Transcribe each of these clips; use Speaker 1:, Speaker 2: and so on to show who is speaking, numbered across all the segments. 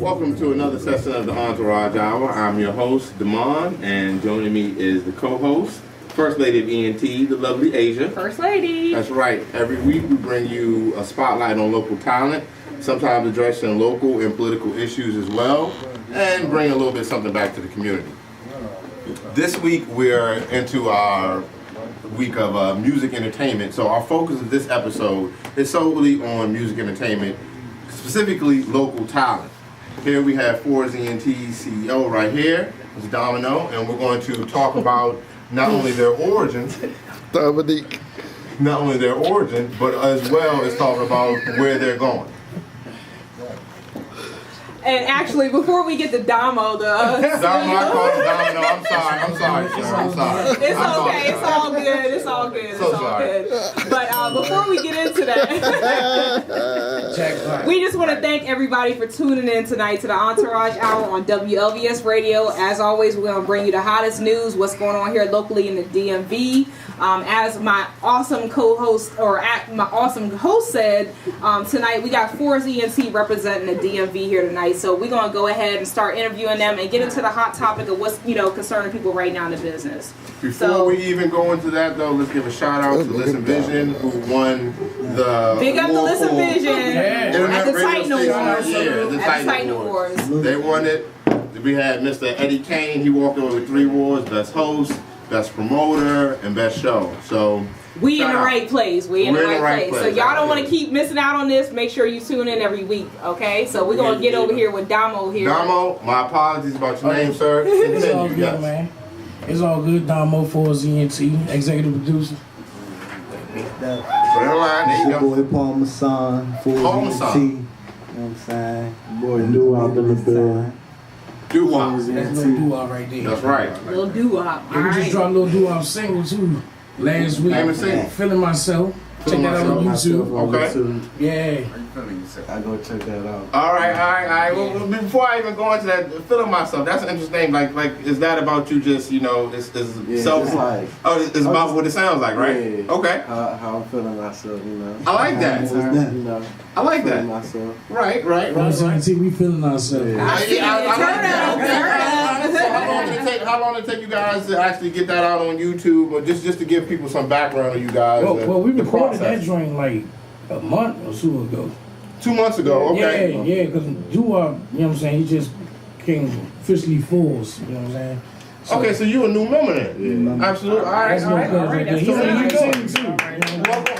Speaker 1: Welcome to another session of the Entourage Hour. I'm your host, Damon, and joining me is the co-host, First Lady of ENT, the lovely Asia.
Speaker 2: First Lady.
Speaker 1: That's right. Every week we bring you a spotlight on local talent, sometimes addressing local and political issues as well, and bring a little bit something back to the community. This week we're into our week of music entertainment, so our focus of this episode is solely on music entertainment, specifically local talent. Here we have For's ENT CEO right here, it's Domino, and we're going to talk about not only their origins,
Speaker 3: Dominique.
Speaker 1: not only their origin, but as well as talk about where they're going.
Speaker 2: And actually, before we get to Damo,
Speaker 1: I call him Domino. I'm sorry, sir. I'm sorry.
Speaker 2: It's okay. It's all good. It's all good. It's all good. But before we get into that, we just want to thank everybody for tuning in tonight to the Entourage Hour on WLVS Radio. As always, we're going to bring you the hottest news, what's going on here locally in the DMV. As my awesome co-host, or my awesome host said, tonight we got For's ENT representing the DMV here tonight. So we're going to go ahead and start interviewing them and get into the hot topic of what's, concerning people right now in the business.
Speaker 1: Before we even go into that, though, let's give a shout out to Listen Vision, who won the
Speaker 2: Big up to Listen Vision at the Titan Awards.
Speaker 1: Yeah, the Titan Awards. They won it. We had Mr. Eddie Kane. He walked over with 3 awards: Best Host, Best Promoter, and Best Show. So
Speaker 2: we in the right place. We in the right place. So y'all don't want to keep missing out on this. Make sure you tune in every week, okay? So we're going to get over here with Damo here.
Speaker 1: Damo, my apologies about your name, sir.
Speaker 4: It's all good, man. It's all good. Damo for ENT, executive producer.
Speaker 1: There you
Speaker 3: Boy Palmer son,
Speaker 1: Palmer son.
Speaker 3: You know what I'm saying? Boy Doo-Wop in the building.
Speaker 1: Doo-Wop.
Speaker 4: That's little doo-wop right there.
Speaker 1: That's right.
Speaker 2: Little doo-wop.
Speaker 4: Yeah, we just dropped a little doo-wop single too last week.
Speaker 1: Name and single.
Speaker 4: Feeling myself. Check that out on YouTube.
Speaker 1: Okay.
Speaker 4: Yeah.
Speaker 3: I go check that out.
Speaker 1: All right. Well, before I even go into that, feeling myself, that's interesting. Like, is that about you just, it's self?
Speaker 3: Like,
Speaker 1: it's about what it sounds like, right?
Speaker 3: Yeah.
Speaker 1: Okay.
Speaker 3: How I'm feeling myself,
Speaker 1: I like that. I like that.
Speaker 3: Myself.
Speaker 1: Right.
Speaker 4: ENT, we feeling ourselves.
Speaker 1: I like that. How long did it take you guys to actually get that out on YouTube, or just to give people some background on you guys?
Speaker 4: Well, we recorded that joint like a month or 2 ago.
Speaker 1: 2 months ago, okay.
Speaker 4: Yeah, because doo-wop, you know what I'm saying, he just came officially force, you know what I'm saying?
Speaker 1: Okay, so you a new member then?
Speaker 3: Yeah.
Speaker 1: Absolutely. All right.
Speaker 4: That's
Speaker 1: So there you go.
Speaker 4: too.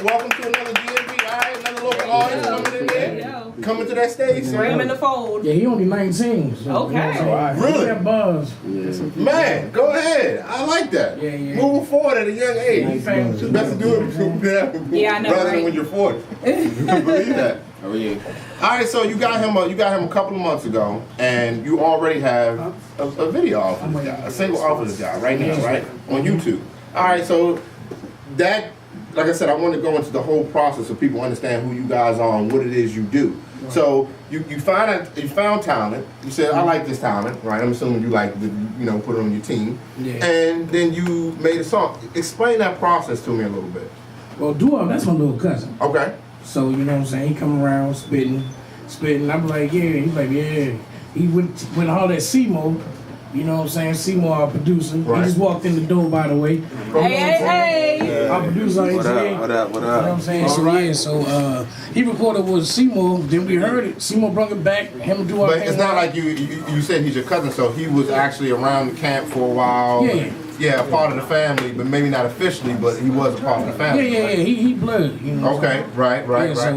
Speaker 1: Welcome to another DMV. All right, another local artist coming in there. Coming to that stage, sir.
Speaker 2: Bring him in the fold.
Speaker 4: Yeah, he only 19. So,
Speaker 2: Okay.
Speaker 1: Really?
Speaker 4: He got buzz.
Speaker 1: Man, go ahead. I like that.
Speaker 4: Yeah.
Speaker 1: Moving forward at a young age.
Speaker 4: Yeah,
Speaker 1: It's best to do it
Speaker 2: Yeah, I know,
Speaker 1: rather than
Speaker 2: right?
Speaker 1: when you're 40. You can believe that. Oh yeah. All right, so you got him a couple of months ago, and you already have a video off of this guy, a single off of this guy right now, right on YouTube. All right, so that, like I said, I want to go into the whole process so people understand who you guys are and what it is you do. Right. So you found talent. You said, I like this talent, right? I'm assuming you like to, put it on your team.
Speaker 4: Yeah.
Speaker 1: And then you made a song. Explain that process to me a little bit.
Speaker 4: Well, doo-wop, that's my little cousin.
Speaker 1: Okay.
Speaker 4: So, you know what I'm saying? He come around spitting. I'm like, yeah. He's like, yeah. He went all that C-Mo. You know what I'm saying? Seymour, our producer.
Speaker 1: Right.
Speaker 4: He just walked in the door, by the way.
Speaker 2: Hey.
Speaker 4: Our producer,
Speaker 3: What up?
Speaker 4: You know what I'm saying? So he recorded with Seymour, then we heard it. Seymour brought it back, him and Doo-Wop.
Speaker 1: But it's not like you said he's your cousin, so he was actually around the camp for a while.
Speaker 4: Yeah.
Speaker 1: Yeah, a part of the family, but maybe not officially, but he was a part of the family.
Speaker 4: Yeah. He blood, you know.
Speaker 1: Okay, right.
Speaker 4: So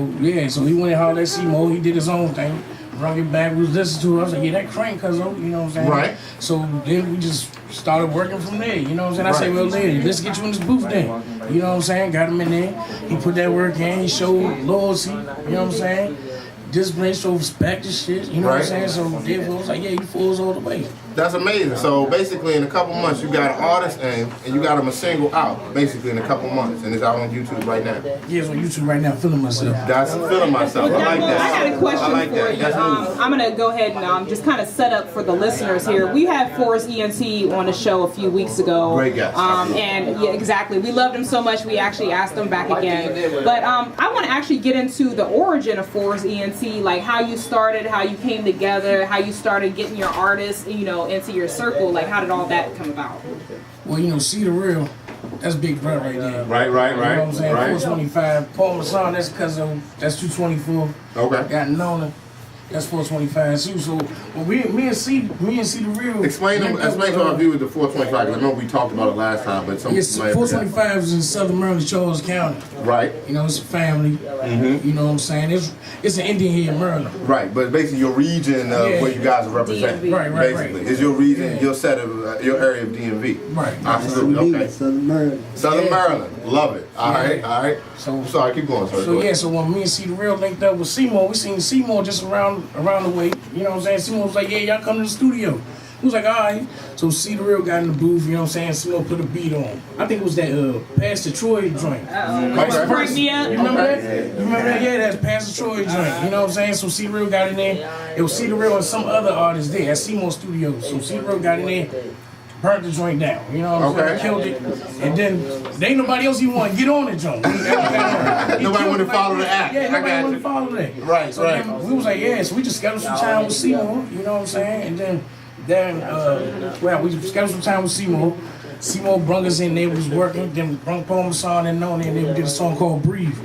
Speaker 4: he went and hollered at Seymour, he did his own thing. Brought it back, we was listening to it. I was like, yeah, that crank, cuz, you know what I'm saying?
Speaker 1: Right.
Speaker 4: So then we just started working from there, you know what I'm saying? I said, well, lady, let's get you in this booth then. You know what I'm saying? Got him in there. He put that work in. He showed loyalty, you know what I'm saying? Discipline, showed respect and shit, you know what I'm saying? So therefore, I was like, yeah, you fools all the way.
Speaker 1: That's amazing. So basically, in a couple months, you got an artist and you got him a single out. Basically, in a couple months, and it's out on YouTube right now.
Speaker 4: Yeah, it's on YouTube right now. Feeling myself.
Speaker 1: That's feeling myself. I like that.
Speaker 2: I got a question
Speaker 1: I like
Speaker 2: for
Speaker 1: that.
Speaker 2: you.
Speaker 1: That's moving.
Speaker 2: I'm gonna go ahead and just kind of set up for the listeners here. We had Forrest ENT on the show a few weeks ago.
Speaker 1: Great guest.
Speaker 2: And yeah, exactly. We loved him so much. We actually asked him back again. But I want to actually get into the origin of Forrest ENT, like how you started, how you came together, how you started getting your artists, into your circle. Like, how did all that come about?
Speaker 4: Well, See the Real, that's Big Brother right there.
Speaker 1: Right.
Speaker 4: You know what I'm saying? 425. Paul Masson, that's cousin. That's 224.
Speaker 1: Okay.
Speaker 4: Got Nona. That's 425 too. So, well, me and See the Real.
Speaker 1: Explain to our viewers the 425. 'Cause I know we talked about it last time, but some
Speaker 4: Yes, 425 is in Southern Maryland, Charles County.
Speaker 1: Right.
Speaker 4: It's a family. You know what I'm saying? It's an Indian here in Maryland.
Speaker 1: Right, but basically your region of where you guys represent.
Speaker 2: DMV.
Speaker 4: Right.
Speaker 1: Basically, is your region, your set of your area of DMV.
Speaker 4: Right.
Speaker 1: Absolutely. Okay.
Speaker 3: Southern Maryland.
Speaker 1: Southern Maryland, love it. All right.
Speaker 4: So
Speaker 1: Sorry, keep going, sir.
Speaker 4: So so when me and See the Real linked up with Seymour, we seen Seymour just around the way. You know what I'm saying? Seymour was like, yeah, y'all come to the studio. He was like, all right. So See the Real got in the booth, you know what I'm saying? Seymour put a beat on. I think it was that Pastor Troy joint.
Speaker 2: Break me up.
Speaker 4: You remember that? You remember that? Yeah, that's Pastor Troy joint. You know what I'm saying? So See the Real got in there. It was See the Real and some other artists there at Seymour Studios. So See the Real got in there. Burnt the joint down, you know what I'm saying? Killed it. And then there ain't nobody else even want to get on the joint.
Speaker 1: Nobody want to follow the act.
Speaker 4: Yeah,
Speaker 1: I
Speaker 4: nobody
Speaker 1: got
Speaker 4: want
Speaker 1: you.
Speaker 4: to follow that.
Speaker 1: Right,
Speaker 4: So
Speaker 1: right.
Speaker 4: then we was like, yeah, so we just scheduled some time with Seymour, you know what I'm saying? And then we scheduled some time with Seymour. Seymour brung us in there, we was working, then brung Paul Masson and Nona, and then we did a song called Breathe.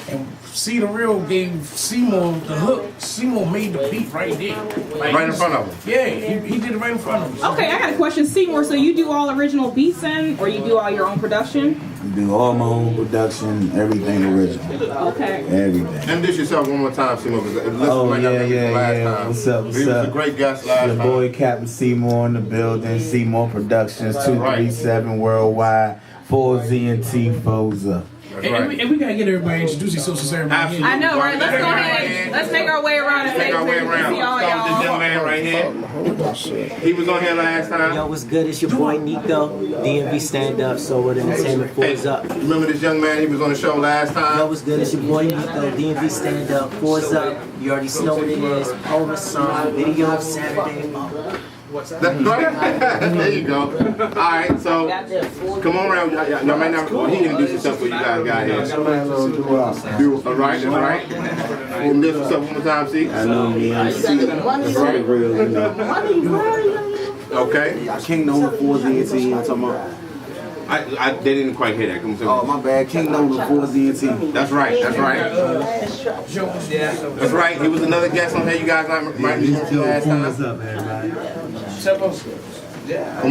Speaker 4: And See the Real gave Seymour the hook. Seymour made the beat right there. Like,
Speaker 1: Right in front of him.
Speaker 4: Yeah, he did it right in front of us.
Speaker 2: Okay, I got a question, Seymour. So you do all original beats then, or you do all your own production?
Speaker 3: Do all my own production, everything original.
Speaker 2: Okay.
Speaker 3: Everything.
Speaker 1: Introduce yourself one more time, Seymour, because it looks like y'all met him last time.
Speaker 3: What's up?
Speaker 1: He was a great guest last
Speaker 3: Your
Speaker 1: time.
Speaker 3: boy Captain Seymour in the building. Seymour Productions, 237 Worldwide. 4Z&T Foza.
Speaker 1: That's
Speaker 4: And
Speaker 1: right.
Speaker 4: we gotta get everybody introduced themselves to everybody.
Speaker 1: Absolutely.
Speaker 2: I know, right? Let's go ahead. Let's make our way around and
Speaker 1: Take our way around.
Speaker 2: see all
Speaker 1: Start with this young
Speaker 2: y'all.
Speaker 1: man right here. He was on here last time.
Speaker 5: Yo, what's good? It's your boy Nico, DMV Stand Up, So What Entertainment, Fours Up.
Speaker 1: Remember this young man? He was on the show last
Speaker 5: Yo,
Speaker 1: time.
Speaker 5: what's good? It's your boy Nico, DMV Stand Up, Fours Up. You already know what it is. Over song, video Saturday.
Speaker 1: That's right. There you go. All right, so come on around. Y'all might not. Well, he introduced himself for you guys got here. Do all right. That's right. We'll introduce himself one more time. See.
Speaker 3: I know me. I'm
Speaker 1: That's right.
Speaker 3: real.
Speaker 1: Okay.
Speaker 3: King Nona 4Z&T. I'm talking about.
Speaker 1: They didn't quite hear that. Come
Speaker 3: Oh,
Speaker 1: on.
Speaker 3: my bad. King Nona 4Z&T.
Speaker 1: That's right. That's right. That's right. He was another guest on here. You guys might meet him last time.
Speaker 3: up, everybody?
Speaker 1: Come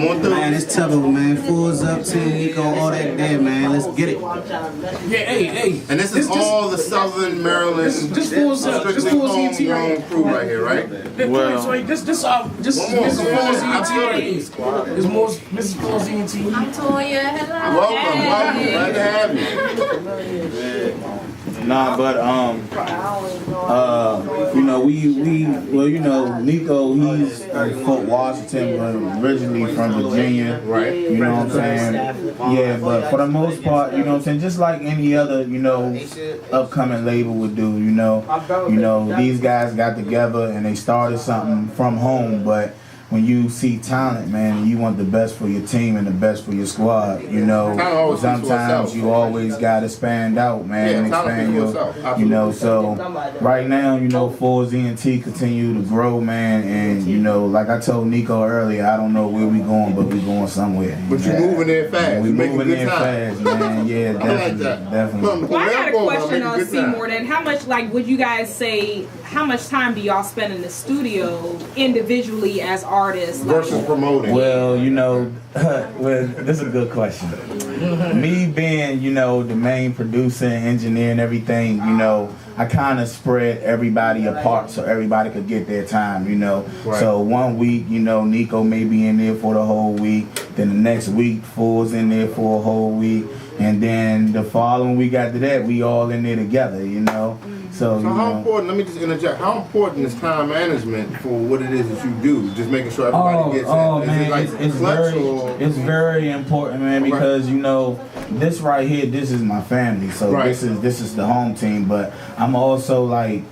Speaker 1: on through.
Speaker 3: Man, it's Tubbo, man. Fours up, Team Nico, all that there, man. Let's get it.
Speaker 4: Yeah, hey.
Speaker 1: And this is all the Southern Maryland,
Speaker 4: This Fours Up. This
Speaker 1: strictly
Speaker 4: Fours ET
Speaker 1: homegrown
Speaker 4: right
Speaker 1: crew right here, right?
Speaker 4: Well, this is
Speaker 1: One more.
Speaker 4: Mrs. Fours
Speaker 1: Absolutely.
Speaker 4: ET. This more Mrs. Fours ET.
Speaker 6: Toya, hello.
Speaker 1: Welcome. Glad to have you.
Speaker 3: Nah, but Nico, he's in Fort Washington, but originally from Virginia.
Speaker 1: Right.
Speaker 3: You know what I'm saying? Yeah, but for the most part, you know what I'm saying, just like any other, upcoming label would do, these guys got together and they started something from home, but when you see talent, man, and you want the best for your team and the best for your squad,
Speaker 1: always speaks for
Speaker 3: sometimes
Speaker 1: itself.
Speaker 3: you always got to expand out, man, and
Speaker 1: Yeah, talent
Speaker 3: expand
Speaker 1: speaks for itself. Absolutely.
Speaker 3: so right now, 4Z&T continue to grow, man, and, like I told Nico earlier, I don't know where we going, but we going somewhere.
Speaker 1: But you're moving there fast.
Speaker 3: We
Speaker 1: You're making
Speaker 3: moving
Speaker 1: good
Speaker 3: there
Speaker 1: time.
Speaker 3: fast, man, yeah,
Speaker 1: I like
Speaker 3: definitely,
Speaker 1: that.
Speaker 3: definitely.
Speaker 2: Well, I got a question
Speaker 1: Making
Speaker 2: on
Speaker 1: good time.
Speaker 2: Seymour then. How much, would you guys say, how much time do y'all spend in the studio individually as artists?
Speaker 1: Versus promoting.
Speaker 3: Well, this is a good question. Me being, the main producer and engineer and everything, I kind of spread everybody apart so everybody could get their time,
Speaker 1: Right.
Speaker 3: So one week, Nico may be in there for the whole week. Then the next week, Fool's in there for a whole week. And then the following week after that, we all in there together, So,
Speaker 1: So how important, let me just interject, how important is time management for what it is that you do? Just making sure everybody gets it.
Speaker 3: Man,
Speaker 1: Is it like
Speaker 3: it's very important, man, because you know, this right here, this is my family. So this is the home team, but I'm also like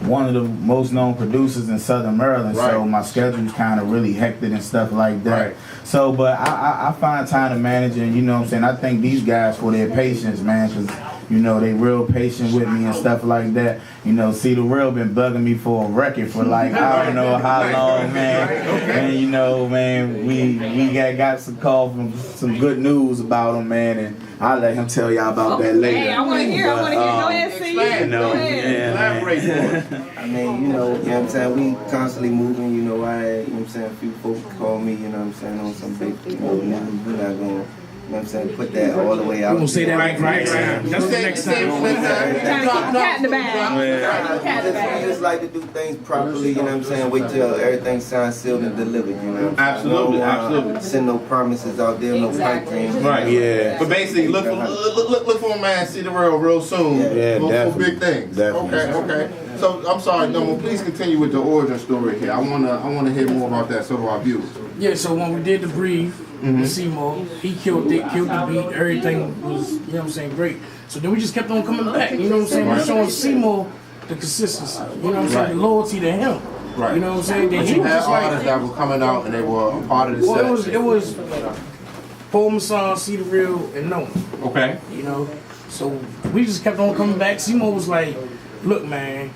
Speaker 3: one of the most known producers in Southern Maryland, so my schedule's kind of really hectic and stuff like that. So, but I find time to manage, and you know what I'm saying, I thank these guys for their patience, man, because you know, they real patient with me and stuff like that. You know, See the Real been bugging me for a record for like, I don't know how long, man. And you know, man, we got some call from some good news about him, man, and I'll let him tell y'all about that later.
Speaker 2: Hey, I want to hear. Go ahead, see.
Speaker 3: You know,
Speaker 1: elaborate for us.
Speaker 6: I mean, you know what I'm saying, we constantly moving, you know, you know what I'm saying, a few folks call me, you know what I'm saying, on some big, you know, news. We're not going to, you know what I'm saying, put that all the way out.
Speaker 4: We're going to say that right next time. That's the next time.
Speaker 2: Cat in the bag.
Speaker 6: We just like to do things properly, you know what I'm saying, wait till everything's signed, sealed, and delivered, you know what I'm saying.
Speaker 1: Absolutely.
Speaker 6: Send no promises out there, no pipe dreams.
Speaker 1: But basically, look for a man, See the Real soon. Look for big things. Okay. So I'm sorry, Domo. Please continue with the origin story here. I wanna hear more about that, so do our viewers.
Speaker 4: Yeah, so when we did the Breathe with Seymour, he killed the beat, everything was, you know what I'm saying, great. So then we just kept on coming back, you know what I'm saying, we're showing Seymour the consistency, you know what I'm saying, the loyalty to him. You know what I'm saying? Then he was just
Speaker 1: artists that were coming out and they were a part of the set.
Speaker 4: Well, it was Paul Masson, See the Real, and No.
Speaker 1: Okay.
Speaker 4: You know, so we just kept on coming back. Seymour was like, look, man,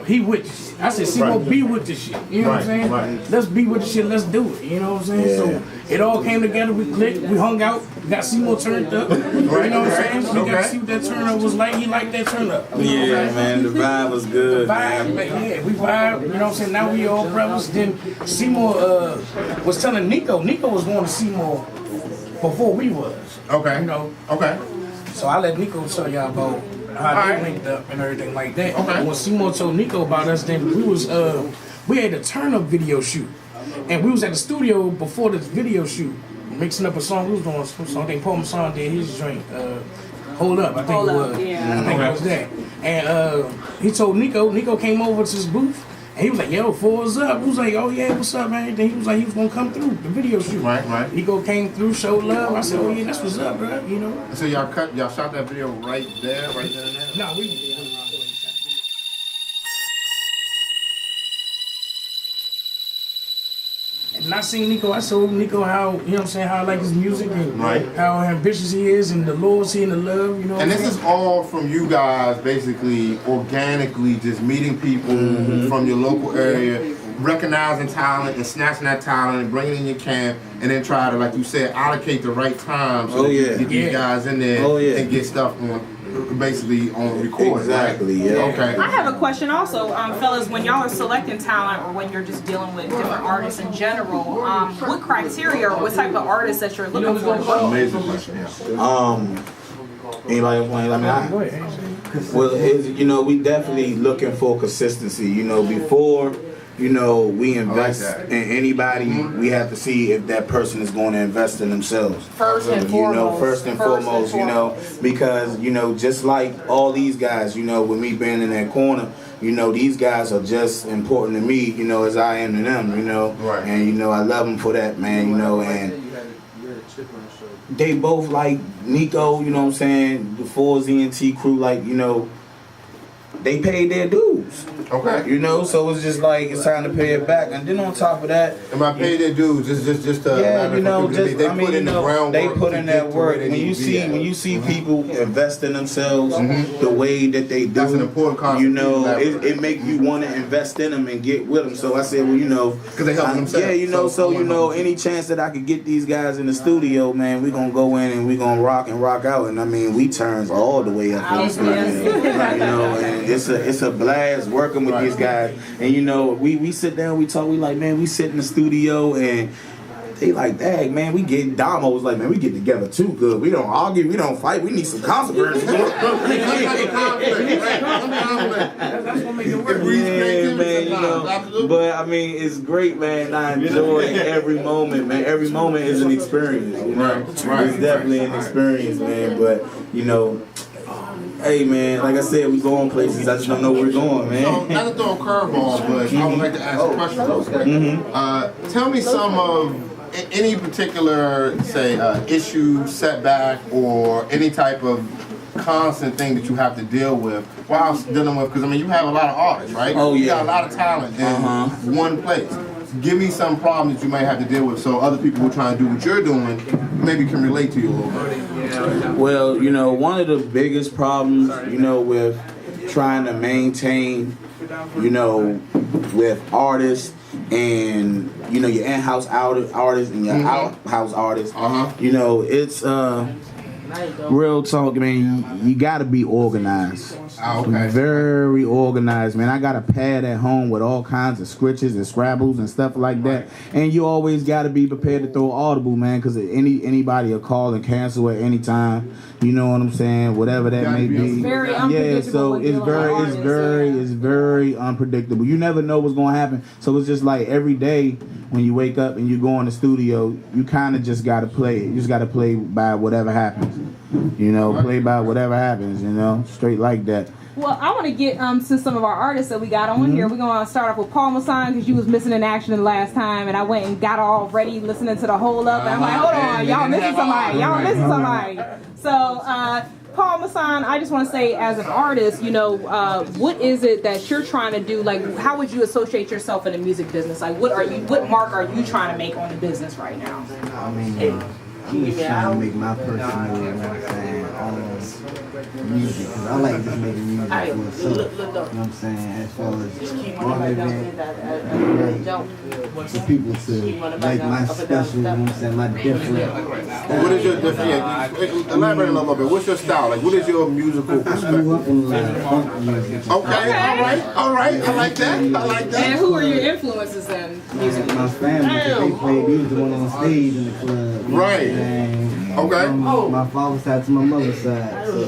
Speaker 4: he with the shit. I said, Seymour, be with the shit. You know what I'm saying? Let's be with the shit. Let's do it. You know what I'm saying? So it all came together. We clicked. We hung out. We got Seymour turned up. You know what I'm saying? So we got to see what that turn up was like. He liked that turn up.
Speaker 3: Man, the vibe was good,
Speaker 4: man. Yeah, we vibe. You know what I'm saying? Now we all brothers. Then Seymour was telling Nico. Nico was going to Seymour before we was.
Speaker 1: Okay.
Speaker 4: You know?
Speaker 1: Okay.
Speaker 4: So I let Nico tell y'all about how they linked up and everything like that. When Seymour told Nico about us, then we had a turn-up video shoot. And we was at the studio before this video shoot, mixing up a song. We was doing some song. I think Paul Masson did his joint, Hold Up, I think it was. I think it was that. And he told Nico came over to his booth, and he was like, yo, four's up. We was like, oh yeah, what's up, man? Then he was like, he was gonna come through the video shoot.
Speaker 1: Right.
Speaker 4: Nico came through, showed love. I said, oh yeah, that's what's up, bro. You know.
Speaker 1: So y'all shot that video right there and there?
Speaker 4: No, we. And I seen Nico, I told Nico how, you know what I'm saying, how I like his music and how ambitious he is and the loyalty and the love, you know what
Speaker 1: And
Speaker 4: I'm
Speaker 1: this
Speaker 4: saying?
Speaker 1: is all from you guys basically organically just meeting people from your local area, recognizing talent and snatching that talent and bringing it in your camp, and then try to, like you said, allocate the right time so you can get these guys in there and get stuff on. Basically on record.
Speaker 3: Exactly,
Speaker 1: Okay.
Speaker 2: I have a question also, fellas. When y'all are selecting talent, or when you're just dealing with different artists in general, what criteria or what type of artists that you're looking for?
Speaker 1: Amazing question.
Speaker 3: Anybody want? You know, we definitely looking for consistency. You know, before we invest in anybody, we have to see if that person is going to invest in themselves.
Speaker 2: First and foremost,
Speaker 3: because, just like all these guys, with me being in that corner, these guys are just important to me, as I am to them, and, I love them for that, man, and they both like Nico, the 4ZNT crew, like, they paid their dues.
Speaker 1: Okay.
Speaker 3: So it's just like it's time to pay it back. And then on top of that,
Speaker 1: and by pay their dues, it's just
Speaker 3: they put in that work. When you see people invest in themselves the way that they do,
Speaker 1: that's an important concept.
Speaker 3: It make you want to invest in them and get with them. So I said,
Speaker 1: because they help themselves.
Speaker 3: Any chance that I could get these guys in the studio, man, we gonna go in and we gonna rock out. And I mean, we turns all the way up in the studio, and it's a blast working with these guys. And we sit down, we talk, we like, man, we sit in the studio and they like, dang, man, we get Damo's like, man, we get together too good. We don't argue, we don't fight, we need some consequences.
Speaker 4: That's what make it work.
Speaker 3: But I mean, it's great, man. I enjoy every moment, man. Every moment is an experience. It's definitely an experience, man. But Hey man, like I said, we going places. I just don't know where we're going, man.
Speaker 1: So, not to throw a curveball, but I would like to ask a question real quick. Tell me some of any particular, say, issue, setback, or any type of constant thing that you have to deal with while dealing with, because I mean, you have a lot of artists, right?
Speaker 3: Oh,
Speaker 1: You
Speaker 3: yeah.
Speaker 1: got a lot of talent in one place. Give me some problems that you may have to deal with so other people who are trying to do what you're doing maybe can relate to you a little bit.
Speaker 3: Well, you know, one of the biggest problems, you know, with trying to maintain, you know, with artists and, you know, your in-house artists and your out-house artists, you know, it's real talk, man. You gotta be organized.
Speaker 1: Okay.
Speaker 3: Very organized, man. I got a pad at home with all kinds of scritches and scrabbles and stuff like that. And you always gotta be prepared to throw audible, man, because anybody will call and cancel at any time. You know what I'm saying? Whatever that may be.
Speaker 2: It's very unpredictable.
Speaker 3: Yeah, so it's very unpredictable. You never know what's gonna happen. So it's just like every day when you wake up and you go in the studio, you kind of just gotta play it. You just gotta play by whatever happens. You know, play by whatever happens. You know, straight like that.
Speaker 2: Well, I want to get to some of our artists that we got on here. We're going to start off with Paul Masson because you was missing in action the last time, and I went and got all ready listening to the whole up, and I'm like, hold on, y'all missing somebody. Y'all missing somebody. So, Paul Masson, I just want to say, as an artist, you know, what is it that you're trying to do? Like, how would you associate yourself in the music business? Like, what mark are you trying to make on the business right now?
Speaker 6: I mean, I'm just trying to make my personal, you know what I'm saying, music, because I like just making music for myself, you know what I'm saying, as far as all event, for people to like my special, you know what I'm saying, my different.
Speaker 1: What is your different? Elaborate a little bit. What's your style? Like, what is your musical
Speaker 6: I
Speaker 1: perspective?
Speaker 6: grew up in funk music.
Speaker 1: Okay, all right. I like that. I like that.
Speaker 2: And who are your influences then, musically?
Speaker 6: My family, because they played music on stage in the club.
Speaker 1: Right. Okay.
Speaker 6: From my father's side to my mother's side. So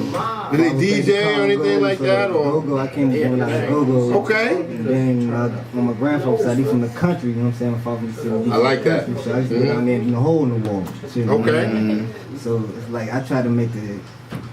Speaker 1: Did they DJ or anything like that? Or
Speaker 6: go-go, I came from when I was go-go.
Speaker 1: okay.
Speaker 6: And then on my grandfather's side, he's from the country, you know what I'm saying? My father used to
Speaker 1: I like that.
Speaker 6: country, so I used to go down there and a hole in the wall. You know what I
Speaker 1: Okay.
Speaker 6: mean? So it's like I try to make the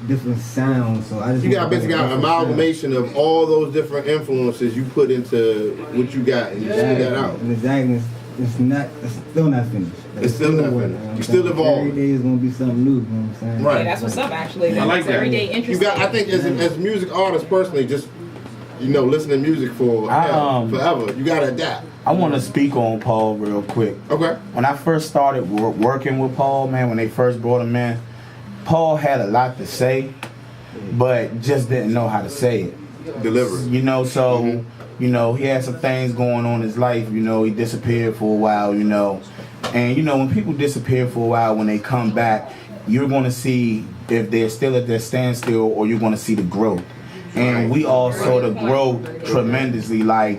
Speaker 6: different sounds. So I just
Speaker 1: You got basically got an amalgamation of all those different influences you put into what you got, and you spit that out.
Speaker 6: And exactly, it's still not finished. Like,
Speaker 1: It's still not
Speaker 6: working,
Speaker 1: finished. You still evolving.
Speaker 6: Every day is gonna be something new. You know what I'm saying?
Speaker 1: Right.
Speaker 2: Yeah, that's what's up, actually.
Speaker 1: I like that.
Speaker 2: Every day
Speaker 1: You
Speaker 2: interesting.
Speaker 1: got. I think as music artists personally, just listen to music for forever. You gotta adapt.
Speaker 3: I want to speak on Paul real quick.
Speaker 1: Okay.
Speaker 3: When I first started working with Paul, man, when they first brought him in, Paul had a lot to say, but just didn't know how to say it.
Speaker 1: Deliver.
Speaker 3: You know, so, you know, he had some things going on in his life. You know, he disappeared for a while, you know. And, you know, when people disappear for a while, when they come back, you're going to see if they're still at their standstill or you're going to see the growth. And we all saw the growth tremendously. Like,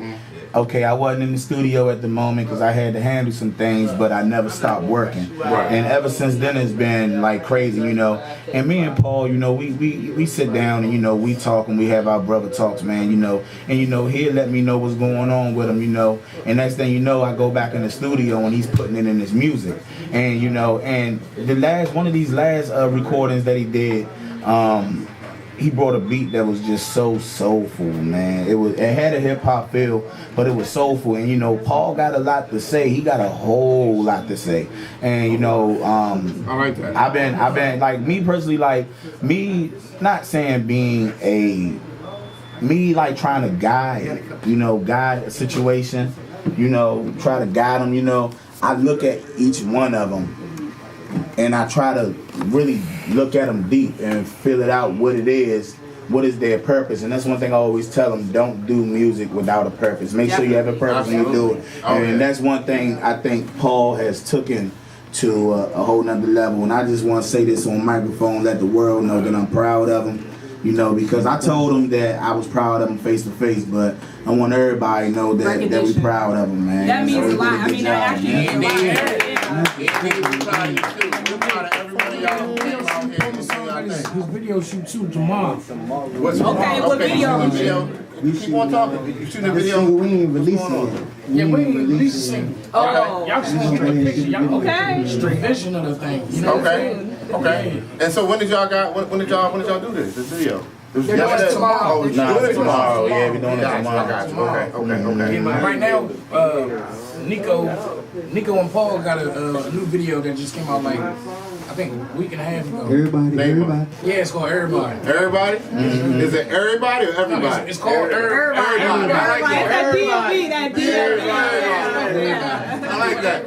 Speaker 3: okay, I wasn't in the studio at the moment because I had to handle some things, but I never stopped working.
Speaker 1: Right.
Speaker 3: And ever since then, it's been like crazy, you know. And me and Paul, you know, we sit down and, you know, we talk and we have our brother talks, man, you know. And, you know, he'll let me know what's going on with him, you know. And next thing you know, I go back in the studio and he's putting it in his music. And, you know, and one of these last recordings that he did, he brought a beat that was just so soulful, man. It had a hip hop feel, but it was soulful. And you know, Paul got a lot to say. He got a whole lot to say. And you know,
Speaker 1: I like that.
Speaker 3: I've been like me personally, like me not saying me like trying to guide a situation, you know, try to guide them, you know. I look at each one of them and I try to really look at them deep and feel it out what it is, what is their purpose. And that's one thing I always tell them, don't do music without a purpose. Make sure you have a purpose when you do it. And that's one thing I think Paul has taken to a whole nother level. And I just want to say this on microphone, let the world know that I'm proud of him. You know, because I told him that I was proud of him face to face, but I want everybody to know that we proud of him, man.
Speaker 2: That means a lot. I mean, that actually means a lot.
Speaker 4: His video shoot too tomorrow.
Speaker 2: Okay, what video?
Speaker 1: Keep on talking. You shooting a video?
Speaker 6: We ain't releasing it.
Speaker 4: Yeah, we ain't released the single.
Speaker 2: Oh.
Speaker 4: Y'all just want to get the picture. Y'all
Speaker 2: Okay.
Speaker 4: straight vision of the thing. You know what I'm saying?
Speaker 1: Okay. And so when did y'all do this video?
Speaker 4: They're doing it tomorrow.
Speaker 1: Oh,
Speaker 3: Nah,
Speaker 1: doing it
Speaker 3: tomorrow. Yeah, we doing it
Speaker 1: Got you,
Speaker 3: tomorrow.
Speaker 1: I got you. Okay.
Speaker 4: Right now, Nico and Paul got a new video that just came out like I think a week and a half ago.
Speaker 6: Everybody.
Speaker 4: Yeah, it's called Everybody.
Speaker 1: Everybody? Is it everybody or everybody?
Speaker 4: It's called Everybody.
Speaker 2: Everybody. That DMV.
Speaker 1: I like that.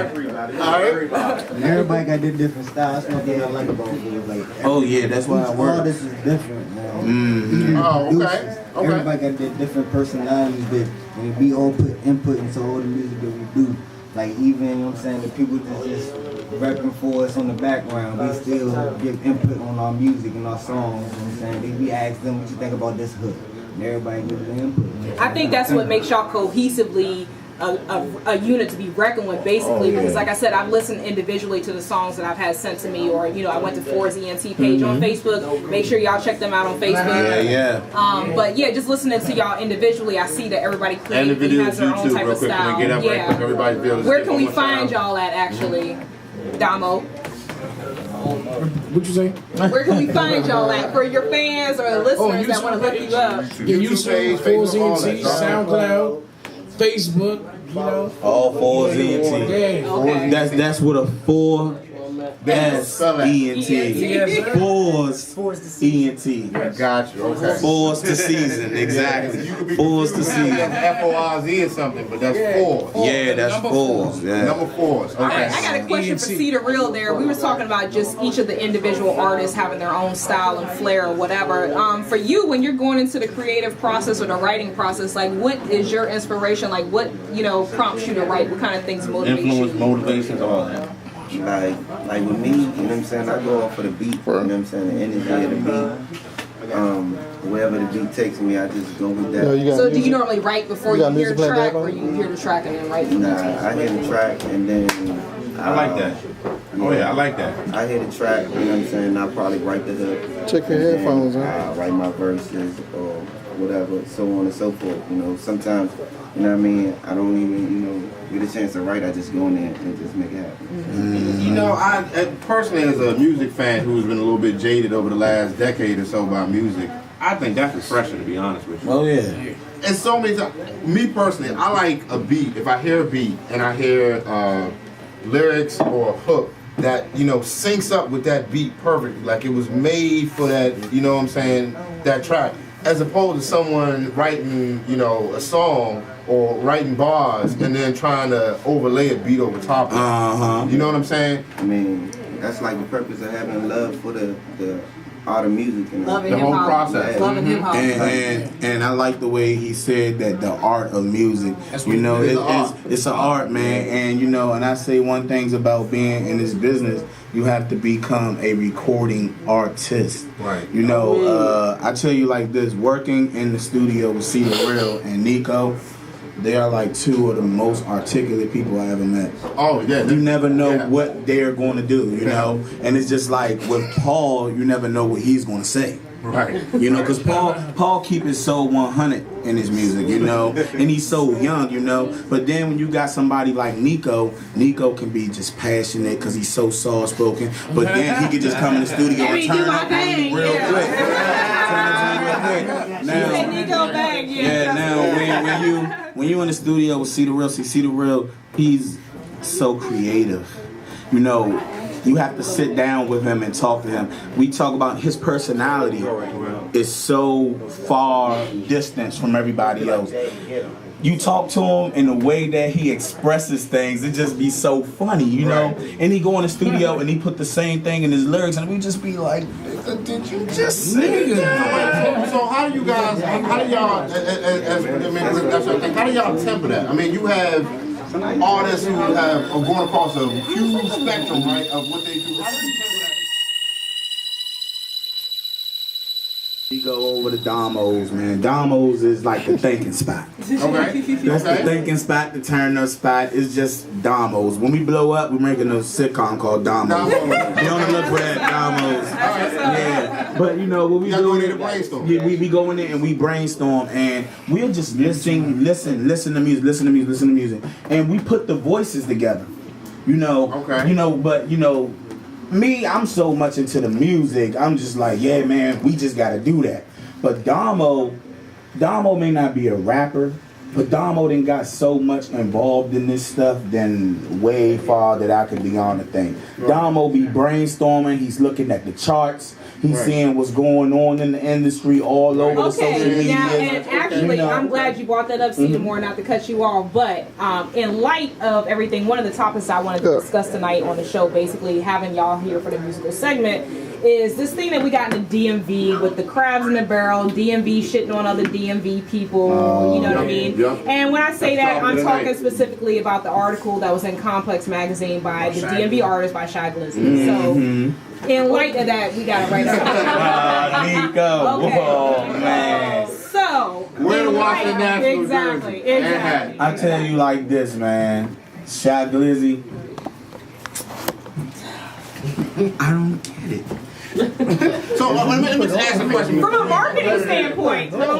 Speaker 2: Everybody.
Speaker 1: All right.
Speaker 6: And everybody got their different styles. That's one thing I like about it. Like,
Speaker 3: Oh yeah, that's why I
Speaker 6: all
Speaker 3: work.
Speaker 6: this is different, man.
Speaker 1: Oh, okay.
Speaker 6: Everybody got their different personalities that, and we all put input into all the music that we do. Like even, you know what I'm saying, the people that just rapping for us on the background, they still give input on our music and our songs, you know what I'm saying? We ask them what you think about this hook. And everybody gives their input.
Speaker 2: I think that's what makes y'all cohesively a unit to be reckoned with, basically, because like I said, I've listened individually to the songs that I've had sent to me, or I went to 4's ENT page on Facebook. Make sure y'all check them out on Facebook.
Speaker 3: Yeah.
Speaker 2: But yeah, just listening to y'all individually, I see that everybody
Speaker 1: And the
Speaker 2: creatively
Speaker 1: video
Speaker 2: has
Speaker 1: is
Speaker 2: their own
Speaker 1: YouTube
Speaker 2: type
Speaker 1: real
Speaker 2: of
Speaker 1: quick. Can
Speaker 2: style.
Speaker 1: we get that right quick? Everybody feels
Speaker 2: Where can we find y'all at, actually, Damo?
Speaker 4: What you say?
Speaker 2: Where can we find y'all at for your fans or the listeners that want to look you up?
Speaker 4: Your YouTube, 4's ENT, SoundCloud, Facebook, you know.
Speaker 3: All 4's ENT.
Speaker 4: Yeah.
Speaker 2: Okay.
Speaker 3: That's with a 4 S ENT.
Speaker 4: Yes, sir.
Speaker 3: 4's ENT.
Speaker 1: Got you. Okay.
Speaker 3: 4's to season, exactly. 4's to season.
Speaker 1: FORZ or something, but that's fours.
Speaker 3: Yeah, that's 4's. Yeah.
Speaker 1: Number fours. Okay.
Speaker 2: I got a question for Cedar Real there. We were talking about just each of the individual artists having their own style and flair or whatever. For you, when you're going into the creative process or the writing process, like what is your inspiration? Like what, prompts you to write? What kind of things motivate
Speaker 3: Influence,
Speaker 2: you?
Speaker 3: motivations, all that.
Speaker 7: Like with me, you know what I'm saying, I go off for the beat, you know what I'm saying, the energy of the beat. Wherever the beat takes me, I just go with that.
Speaker 2: So do you normally write before you hear the track, or you hear the track and then write?
Speaker 7: Nah, I hear the track and then
Speaker 1: I like that. Oh yeah, I like that.
Speaker 7: I hear the track, you know what I'm saying, I'll probably write the hook.
Speaker 8: Check your headphones, huh?
Speaker 7: I'll write my verses or whatever, so on and so forth. Sometimes, you know what I mean, I don't even, get a chance to write, I just go in there and just make it happen.
Speaker 1: I personally, as a music fan who's been a little bit jaded over the last decade or so by music, I think that's refreshing, to be honest with you.
Speaker 3: Oh yeah.
Speaker 1: And so many times, me personally, I like a beat. If I hear a beat and I hear lyrics or a hook that, syncs up with that beat perfectly, like it was made for that, that track, as opposed to someone writing, a song or writing bars and then trying to overlay a beat over top of it. You know what I'm saying?
Speaker 7: I mean, that's like the purpose of having love for the art of music and
Speaker 2: Loving
Speaker 1: The whole
Speaker 2: hip-hop.
Speaker 1: process.
Speaker 2: Loving hip-hop.
Speaker 3: And I like the way he said that the art of music, it's an art, man. And and I say one thing about being in this business, you have to become a recording artist.
Speaker 1: Right.
Speaker 3: I tell you like this, working in the studio with Cedar Real and Nico, they are like two of the most articulate people I ever met.
Speaker 1: Oh yeah.
Speaker 3: You never know what they're going to do, and it's just like with Paul, you never know what he's going to say.
Speaker 1: Right.
Speaker 3: Because Paul keep it so 100 in his music, and he's so young, But then when you got somebody like Nico can be just passionate because he's so soft spoken. But then he could just come in the studio and turn up on you real quick. Now when you in the studio with Cedar Real, he's so creative. You have to sit down with him and talk to him. We talk about his personality is so far distant from everybody else. You talk to him in the way that he expresses things, it just be so funny, And he go in the studio and he put the same thing in his lyrics, and we just be like, did you just say that?
Speaker 1: So how do you guys? How do y'all? How do y'all temper that? I mean, you have artists who are going across a huge spectrum, right, of what they do. How do you temper that?
Speaker 3: We go over the Domos, man. Domos is like the thinking spot.
Speaker 1: Okay.
Speaker 3: That's the thinking spot, the turn up spot. It's just Domos. When we blow up, we're making a sitcom called Domos. You don't look for that, Domos. Yeah. But what we do is we go in there and we brainstorm, and we'll just listen to music, and we put the voices together.
Speaker 1: Okay.
Speaker 3: me, I'm so much into the music. I'm just like, yeah, man, we just gotta do that. But Damo may not be a rapper, but Damo done got so much involved in this stuff than way far that I could be on the thing. Right. Damo be brainstorming. He's looking at the charts. He's seeing what's going on in the industry all over the social media.
Speaker 2: Now, and actually, I'm glad you brought that up, Stephen Moore, not to cut you off, but in light of everything, one of the topics I wanted to discuss tonight on the show, basically having y'all here for the musical segment, is this thing that we got in the DMV with the crabs in the barrel, DMV shitting on other DMV people, you know what I mean? And when I say that, I'm talking specifically about the article that was in Complex magazine by the DMV artist by Shy Glizzy. So, in light of that, we got it right up.
Speaker 3: Nico.
Speaker 2: Okay.
Speaker 3: Oh, man.
Speaker 2: So,
Speaker 1: we're the Washington National
Speaker 2: Exactly.
Speaker 3: I tell you like this, man. Shy Glizzy, I don't get it.
Speaker 1: So let me just ask a question.
Speaker 2: From a marketing standpoint. Let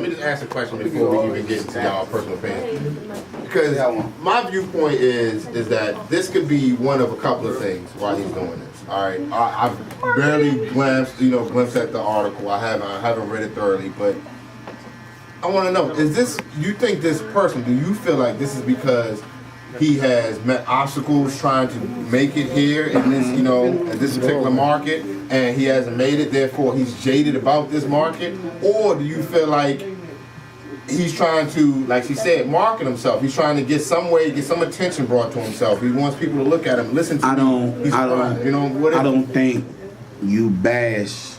Speaker 1: me just ask a question before we even get into y'all personal opinion. Because my viewpoint is that this could be one of a couple of things while he's doing this. All right, I've barely glimpsed at the article. I haven't read it thoroughly, but I want to know: you think this person? Do you feel like this is because he has met obstacles trying to make it here in this, in this particular market, and he hasn't made it, therefore he's jaded about this market? Or do you feel like he's trying to, like she said, market himself? He's trying to get some attention brought to himself. He wants people to look at him, listen to him. I don't think you bash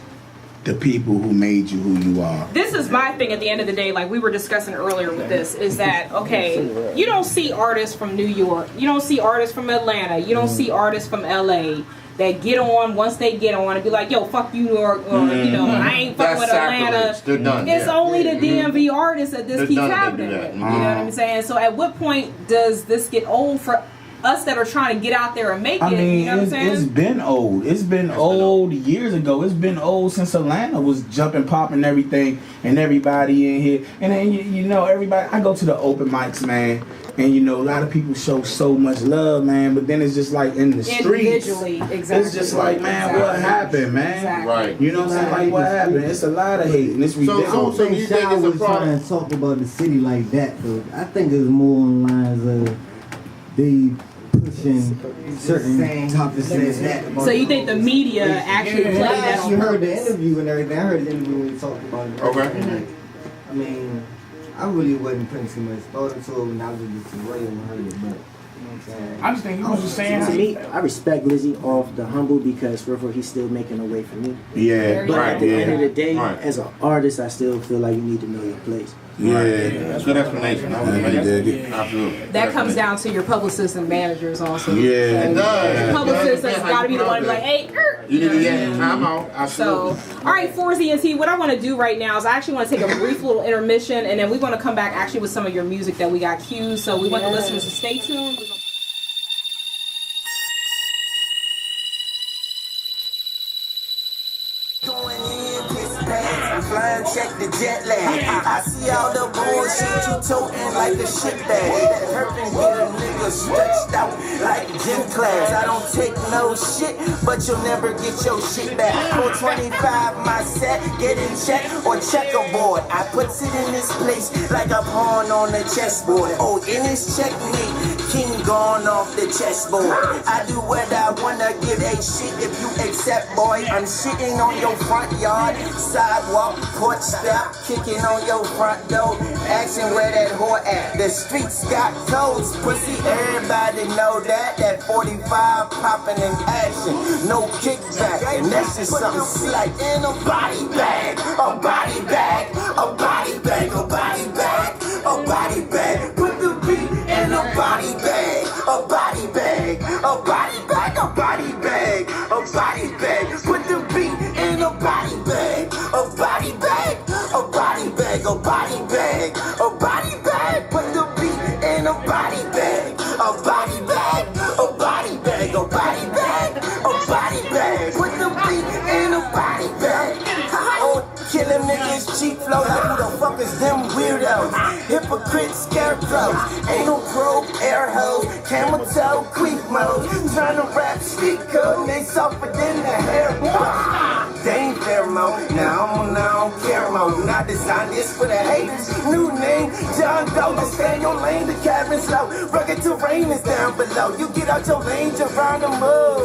Speaker 1: the people who made you who you are.
Speaker 2: This is my thing at the end of the day, like we were discussing earlier with this, is that, okay, you don't see artists from New York, you don't see artists from Atlanta, you don't see artists from LA that get on once they get on and be like, yo, fuck you, New York, or, I ain't fucking with Atlanta.
Speaker 1: They're done.
Speaker 2: It's only the DMV artists that this keeps happening with. You know what I'm saying? So at what point does this get old for us that are trying to get out there and make it? You know what I'm saying?
Speaker 3: It's been old. It's been old years ago. It's been old since Atlanta was jumping, popping everything, and everybody in here. And then, everybody, I go to the open mics, man, and, a lot of people show so much love, man, but then it's just like in the streets.
Speaker 2: Exactly.
Speaker 3: It's just like, man, what happened, man?
Speaker 2: Exactly.
Speaker 1: Right.
Speaker 3: You know what I'm saying? Like, what happened? It's a lot of hate, and it's ridiculous.
Speaker 6: I don't think Shy was trying to talk about the city like that, though. I think it's more on lines of they pushing certain topics as that.
Speaker 2: So you think the media actually played that on
Speaker 6: You heard the
Speaker 2: purpose?
Speaker 6: interview and everything. I heard the interview when we talked about it.
Speaker 1: Okay.
Speaker 6: I mean, I really wasn't putting too much thought into it when I was just radio and heard it, but you know what I'm saying?
Speaker 4: I just think he was just saying.
Speaker 5: To me, I respect Lizzie off the humble because for he's still making a way for me.
Speaker 3: Yeah.
Speaker 5: But at the end of the day,
Speaker 1: Right.
Speaker 5: as an artist, I still feel like you need to know your place.
Speaker 3: Yeah.
Speaker 1: That's a good explanation. That was amazing. Absolutely.
Speaker 2: That comes down to your publicists and managers also.
Speaker 3: Yeah.
Speaker 1: It does.
Speaker 2: Publicists has got to be the one to be like, hey,
Speaker 1: You need to get time out. Absolutely.
Speaker 2: So, all right, 4ZNT, what I want to do right now is I actually want to take a brief little intermission, and then we're going to come back actually with some of your music that we got cued. So we want the listeners to stay tuned.
Speaker 8: Flying, check the jet lag. I see all the bullshit you toting like a shit bag. That hurtin' get a nigga stretched out like gym class. I don't take no shit, but you'll never get your shit back. 425 my set, get in check or checkerboard. I puts it in this place like a pawn on the chessboard. Oh, in this checkmate, king gone off the chessboard. I do what I wanna, give a shit if you accept, boy. I'm shitting on your front yard, sidewalk, porch step, kicking on your front door, asking where that whore at. The streets got codes, pussy, everybody know that. That 45 popping in action, no kickback, and that's just something see like in a body bag, a body bag, a body bag, a body bag, a body bag. Put the beat in a body bag, a body bag, a body bag, a body bag, a body bag. Put the beat in a body bag, a body bag, a body bag, a body bag, a body bag. Put the beat in a body bag, a body bag, a body bag, a body bag, a body bag. Put the beat in a body bag. Oh, killing niggas cheap flow like who the fuck motherfuckers, them weirdos. Hypocrites, scarecrows. Ain't no probe, air hose. Camel toe, creep mode. Trying to rap street code, and they softer than the hair. They ain't fair mode. Now I'm on I don't care mode. Not designed this for the haters. New name, John Doe. Just stay in your lane, the cabin slow. Rugged terrain is down below. You get out your lane, jump around the mud.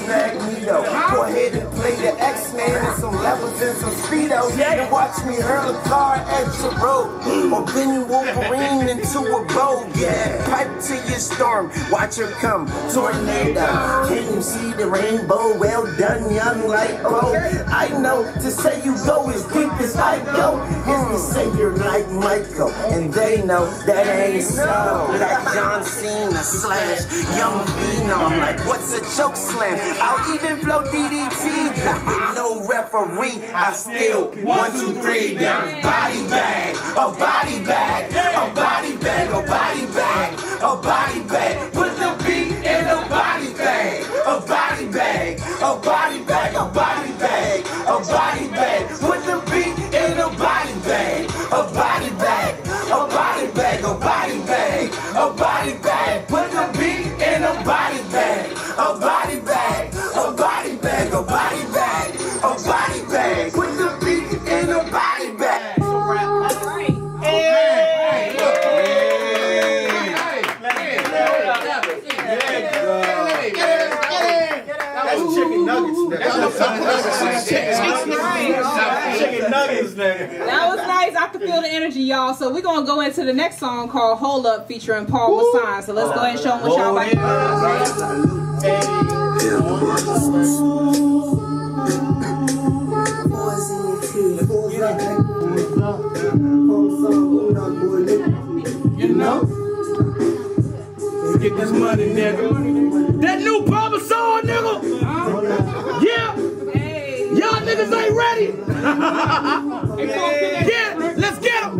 Speaker 8: Snag me though. Go ahead and play the X-Men and some levels and some speedos. And watch me hurl a car at your road. Or bend you Wolverine into a bow. Yeah, pipe to your storm. Watch her come. Tornado. Can you see the rainbow? Well done, young like oh. I know to say you go as deep as I go. Is the savior like Michael. And they know that ain't so. Like John Cena / Young Phenom. Like what's a choke slam? I'll even flow DDT with no referee. I still 1, 2, 3 down. Body bag, a body bag, a body bag, a body bag, a body bag. Put the beat in a body bag, a body bag, a body bag, a body bag, a body bag. Put the beat in a body bag, a body bag, a body bag, a body bag, a body bag. Put the beat in a body bag, a body bag, a body bag, a body bag, a body bag. Put the beat in a body bag.
Speaker 3: That's chicken nuggets. Chicken nuggets, nigga.
Speaker 2: That was nice. I can feel the energy, y'all. So we're gonna go into the next song called "Hold Up" featuring Paul Masson. So let's go ahead and show them what y'all like.
Speaker 4: You know? Let's get this money, nigga. That new Parmesan, nigga. Yeah.
Speaker 2: Hey.
Speaker 4: Y'all niggas ain't ready. Yeah, let's get them.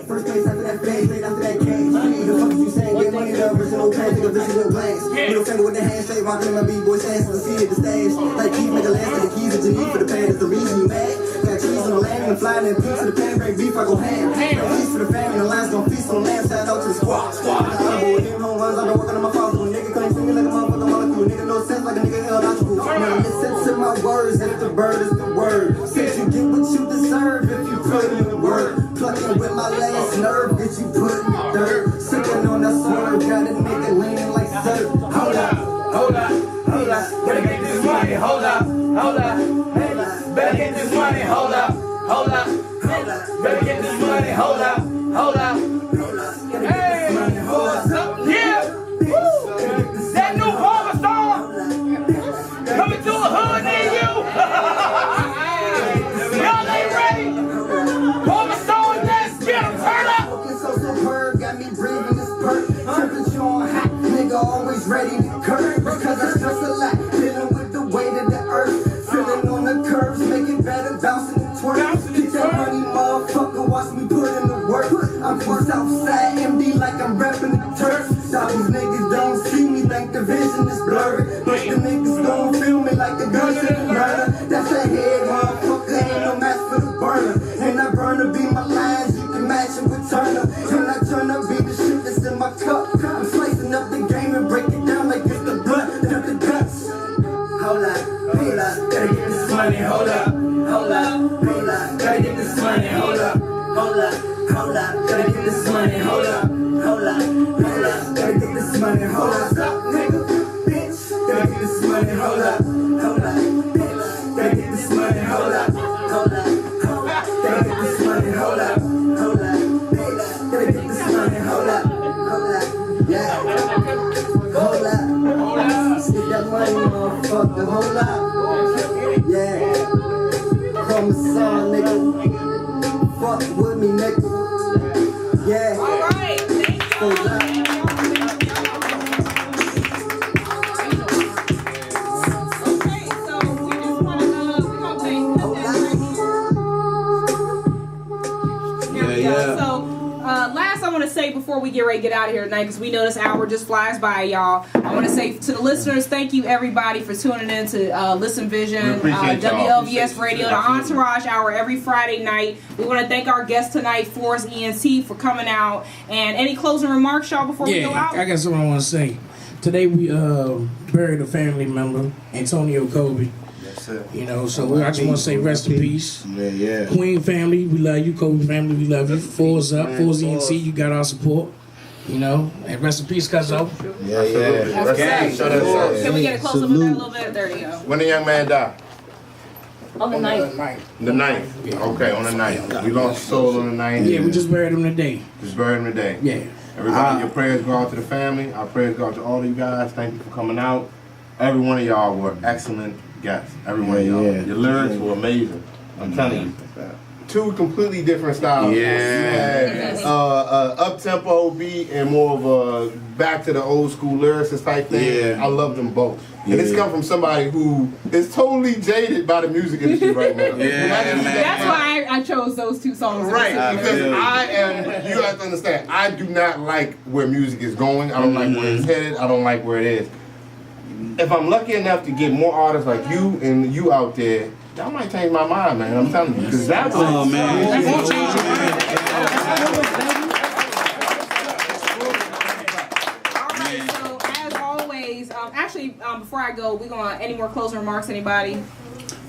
Speaker 6: First place after that phase, straight after that cage. The fuck you saying? Get money, the original plan, take a vision with blanks. Middle finger with the handshake, rocking my B-boy stance, the seat at the stage. Like keys, make a last to the keys that you need for the pan. Is the reason you mad? Got cheese on the land and flying in peace to the pan, break beef, I go ham. Peace for the family, the lines gon' feast on the lamb, shout out to the squad. I'm bored, them home runs, I've been working on my father. When nigga claims to me like a motherfucker molecule, nigga no sense like a nigga held out to school. Now listen to my words, if the bird is the word. Since you get what you deserve, if you put in the word. Plucking with my last nerve, get you put in the dirt. Sipping on that swerve, got a nigga leaning like surf. Hold up, hold up, hold up. Better get this money, hold up, hold up. Better get this money, hold up, hold up. Better get this money, hold up, hold up. Hey, yeah, that new Parmesan coming to a hood near you. Y'all ain't ready. Parmesan, let's get them, turn up. Okay, so superb, got me breathing this perk. Temperature on hot, nigga always ready to curve. Because I stress a lot, dealing with the weight of the earth. Feeling on the curves, make it better, bouncing and twerk. Get that money, motherfucker, watch me put in the work. I'm from Southside, MD like I'm repping the turf. All these niggas don't see me like the vision is blurry. But the niggas don't feel me like the guns in the murder. That's a head, motherfucker, ain't no match for the burner. And I burn to be my lines, you can match it with Turner. And I turn up, be the shit that's in my cup. I'm slicing up the game and break it down like it's the blood, not the guts. Hold up, gotta get this money, hold up, gotta get this money, hold up, gotta get this money, hold up, gotta get this money, hold up, stop, nigga, bitch, gotta get this money, hold up, bitch, gotta get this money, hold up, gotta get this money, hold up, bitch, gotta get this money, hold up, yeah, hold up, stick that money, motherfucker, hold up, yeah, Parmesan, nigga, fuck with me, nigga, yeah,
Speaker 2: Alright, thank you.
Speaker 6: hold up.
Speaker 2: Okay, so we just wanna play
Speaker 3: Yeah.
Speaker 2: So last I want to say say before we get ready to get out of here tonight, because we know this hour just flies by, y'all. I want to say to the listeners, thank you everybody for tuning in to Listen Vision, WLVS Radio, the Entourage Hour every Friday night. We want to thank our guest tonight, Forrest ENT, for coming out. And any closing remarks, y'all, before we go out?
Speaker 4: I got something I want to say. Today we buried a family member, Antonio Kobe. You know, so I just want to say rest in peace.
Speaker 3: Yeah.
Speaker 4: Queen family, we love you. Kobe family, we love you. Fours up, Fours ENT, you got our support. You know, and rest in peace, Cuzzo.
Speaker 2: Can we get a close up of that a little bit? There you go.
Speaker 1: When the young man died?
Speaker 2: On the 9th.
Speaker 1: The 9th. Okay, on the 9th. We lost soul on the 9th.
Speaker 4: Yeah, we just buried him today.
Speaker 1: Just buried him today.
Speaker 4: Yeah.
Speaker 1: Everybody, your prayers go out to the family. Our prayers go out to all of you guys. Thank you for coming out. Every one of y'all were excellent guests. Every one of y'all. Your lyrics were amazing. I'm telling you. Two completely different styles.
Speaker 3: Yeah.
Speaker 1: Up-tempo beat and more of a back to the old school lyricist type thing.
Speaker 3: Yeah.
Speaker 1: I love them both. And this comes from somebody who is totally jaded by the music industry right now.
Speaker 2: That's why I chose those two songs.
Speaker 1: Right, because you have to understand, I do not like where music is going. I don't like where it's headed. I don't like where it is. If I'm lucky enough to get more artists like you and you out there, that might change my mind, man. I'm telling you. Because that's
Speaker 3: man.
Speaker 4: That won't change your mind.
Speaker 2: Alright, so as always, actually, before I go, we gonna any more closing remarks, anybody?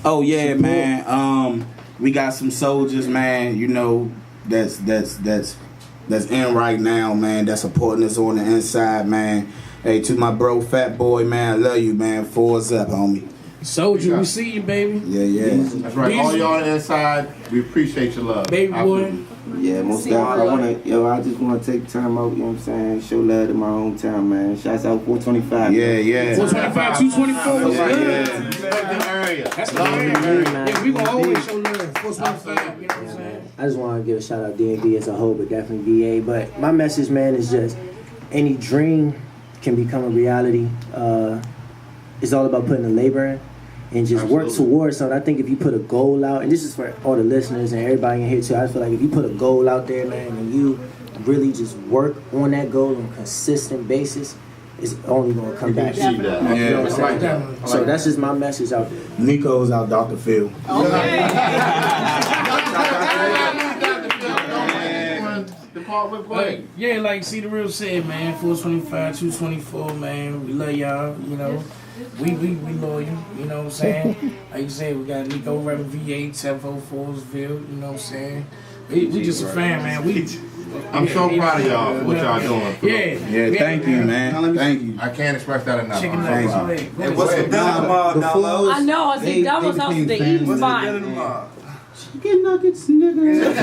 Speaker 3: Oh yeah, man. We got some soldiers, man. You know, that's in right now, man. That's supporting us on the inside, man. Hey, to my bro, Fat Boy, man. I love you, man. Fours up, homie.
Speaker 4: Soldier, we see you, baby.
Speaker 3: Yeah.
Speaker 1: That's right. All y'all on the inside, we appreciate your love.
Speaker 4: Baby boy.
Speaker 7: Yeah, most definitely. I just want to take time out, you know what I'm saying? Show love to my hometown, man. Shouts out 425.
Speaker 3: Yeah.
Speaker 4: 425, 224.
Speaker 2: That's
Speaker 4: the area. Yeah, we gonna always show love. 425, you know what I'm saying?
Speaker 5: I just want to give a shout out DMV as a whole, but definitely VA. But my message, man, is just any dream can become a reality. It's all about putting the labor in and just work towards something. I think if you put a goal out, and this is for all the listeners and everybody in here too, I feel like if you put a goal out there, man, and you really just work on that goal on a consistent basis, it's only going to come back. You know what I'm saying? So that's just my message out there.
Speaker 3: Nico's out, Dr. Phil.
Speaker 4: Yeah, like See the Real said, man, 425, 224, man, we love y'all, you know. We loyal, you know what I'm saying? Like you said, we got Nico repping VA, 704'sville, you know what I'm saying? We just a fan, man.
Speaker 1: I'm so proud of y'all for what y'all doing.
Speaker 3: Yeah, thank you, man. Thank you.
Speaker 1: I can't express that enough.
Speaker 3: Thank you.
Speaker 7: And what's the Dynamo?
Speaker 9: I know, I see Devil's House is the eating spot.
Speaker 3: Chicken nuggets, nigga.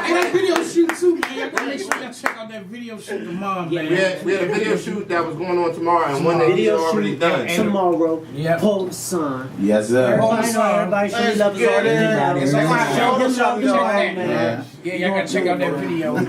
Speaker 4: That video shoot too, man. Make sure y'all check out that video shoot tomorrow, man.
Speaker 1: We had a video shoot that was going on tomorrow, and one that he's already done.
Speaker 5: Tomorrow, Pope's son.
Speaker 3: Yes, sir.
Speaker 5: Everybody should be loving
Speaker 4: Yeah, y'all gotta check out that video.
Speaker 1: Right?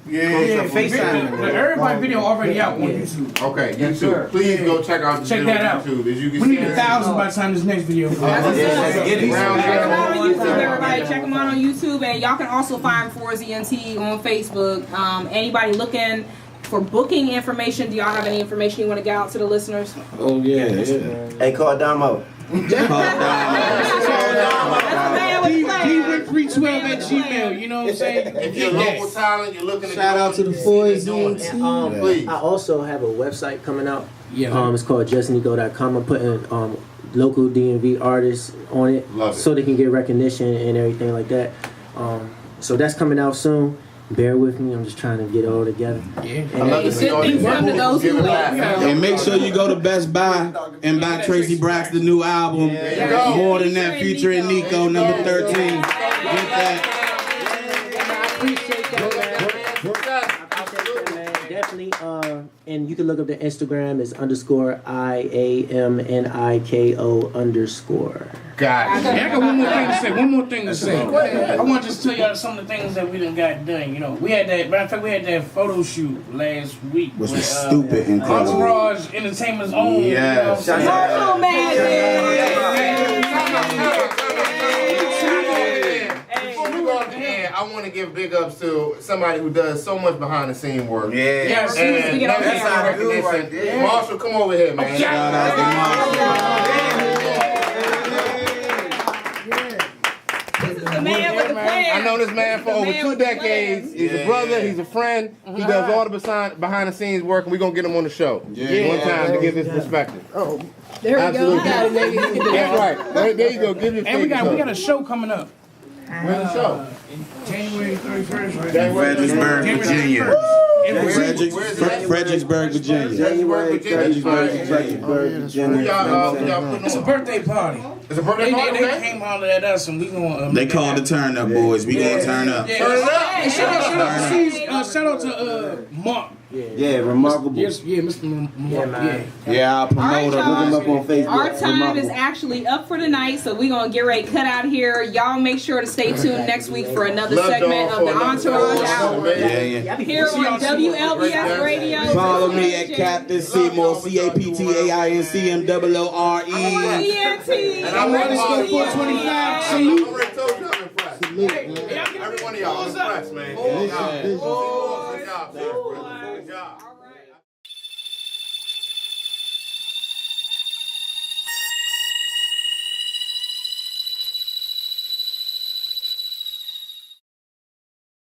Speaker 7: FaceTime.
Speaker 4: Everybody video already out on YouTube.
Speaker 1: Okay, YouTube. Please go check out the
Speaker 4: Check
Speaker 1: video
Speaker 4: that
Speaker 1: on
Speaker 4: out.
Speaker 1: YouTube. As you can
Speaker 4: We
Speaker 1: see,
Speaker 4: need 1,000 by the time this next video.
Speaker 2: Check them out on YouTube, everybody. Check them out on YouTube, and y'all can also find Forrest ENT on Facebook. Anybody looking for booking information? Do y'all have any information you want to get out to the listeners?
Speaker 3: Oh yeah.
Speaker 7: Hey, call Damo.
Speaker 4: D312@gmail, you know what I'm saying?
Speaker 1: if you're a local talent, you're looking to
Speaker 5: Shout
Speaker 1: go
Speaker 5: out to the
Speaker 1: into
Speaker 5: Forrest
Speaker 1: doing
Speaker 5: ENT.
Speaker 1: it. Please.
Speaker 5: I also have a website coming out.
Speaker 4: Yeah.
Speaker 5: It's called justnico.com. I'm putting local DMV artists on it,
Speaker 1: Love it.
Speaker 5: so they can get recognition and everything like that. So that's coming out soon. Bear with me. I'm just trying to get it all together.
Speaker 4: Yeah.
Speaker 1: I love to see all these
Speaker 2: Good things come to those who
Speaker 1: giving
Speaker 2: wait.
Speaker 1: back.
Speaker 3: And make sure you go to Best Buy and buy Tracy Braxton's new album, More Than That, featuring Nico, number 13. Get that.
Speaker 5: I appreciate that, man. Definitely. And you can look up the Instagram is _IAMNIKO_.
Speaker 1: Got it.
Speaker 4: Yeah, I got one more thing to say. I want to just tell y'all some of the things that we done got done. You know, we had that photo shoot last week.
Speaker 3: Which was stupid and crazy.
Speaker 4: Entourage Entertainment's own.
Speaker 3: Yes.
Speaker 2: Virtual magic.
Speaker 1: I want to give big ups to somebody who does so much behind the scene work.
Speaker 2: Yeah,
Speaker 4: Yes.
Speaker 2: to get on
Speaker 1: That's
Speaker 2: camera.
Speaker 1: our dude right there. Marshall, come over here, man.
Speaker 3: Shout out to
Speaker 2: This is the man with the plan.
Speaker 1: I know this man for
Speaker 2: The
Speaker 1: over
Speaker 2: man
Speaker 1: 2
Speaker 2: with the
Speaker 1: decades.
Speaker 2: plan.
Speaker 1: He's a brother. He's a friend. He does all the behind the scenes work, and we're gonna get him on the show one time to give his perspective.
Speaker 2: There we
Speaker 1: Absolutely.
Speaker 2: go.
Speaker 1: That's right. There you go. Give your
Speaker 4: And we got
Speaker 1: statement.
Speaker 4: a show coming up.
Speaker 1: Where's the show?
Speaker 4: January 31st, right?
Speaker 10: Fredericksburg, Virginia. Fredericksburg, Virginia.
Speaker 7: January,
Speaker 1: Fredericksburg,
Speaker 4: It's a birthday party.
Speaker 1: It's a birthday party.
Speaker 4: They came holler at us and we gonna.
Speaker 10: They call the turn up, boys. We gonna turn up.
Speaker 4: Yeah.
Speaker 1: Turn it up.
Speaker 4: And shout out to Mark.
Speaker 7: Yeah, remarkable.
Speaker 4: Yes, yeah, Mr. Mark.
Speaker 10: Yeah, I'll promote
Speaker 2: All right,
Speaker 10: them.
Speaker 7: Look him up on Facebook.
Speaker 2: Our time
Speaker 7: Remarkable.
Speaker 2: is actually up for tonight, so we're gonna get ready to cut out here. Y'all make sure to stay tuned next week for another
Speaker 1: Love
Speaker 2: segment
Speaker 1: y'all
Speaker 2: of the
Speaker 1: for another
Speaker 2: Entourage Hour
Speaker 10: Yeah.
Speaker 2: here on WLBS Radio.
Speaker 10: Follow me at Captain Seymour, CAPTAINCMOORE.
Speaker 2: ENT.
Speaker 1: And I'm ready to go
Speaker 4: 425.
Speaker 1: I already told you I'm impressed. Every one of y'all, I'm impressed, man. Good job.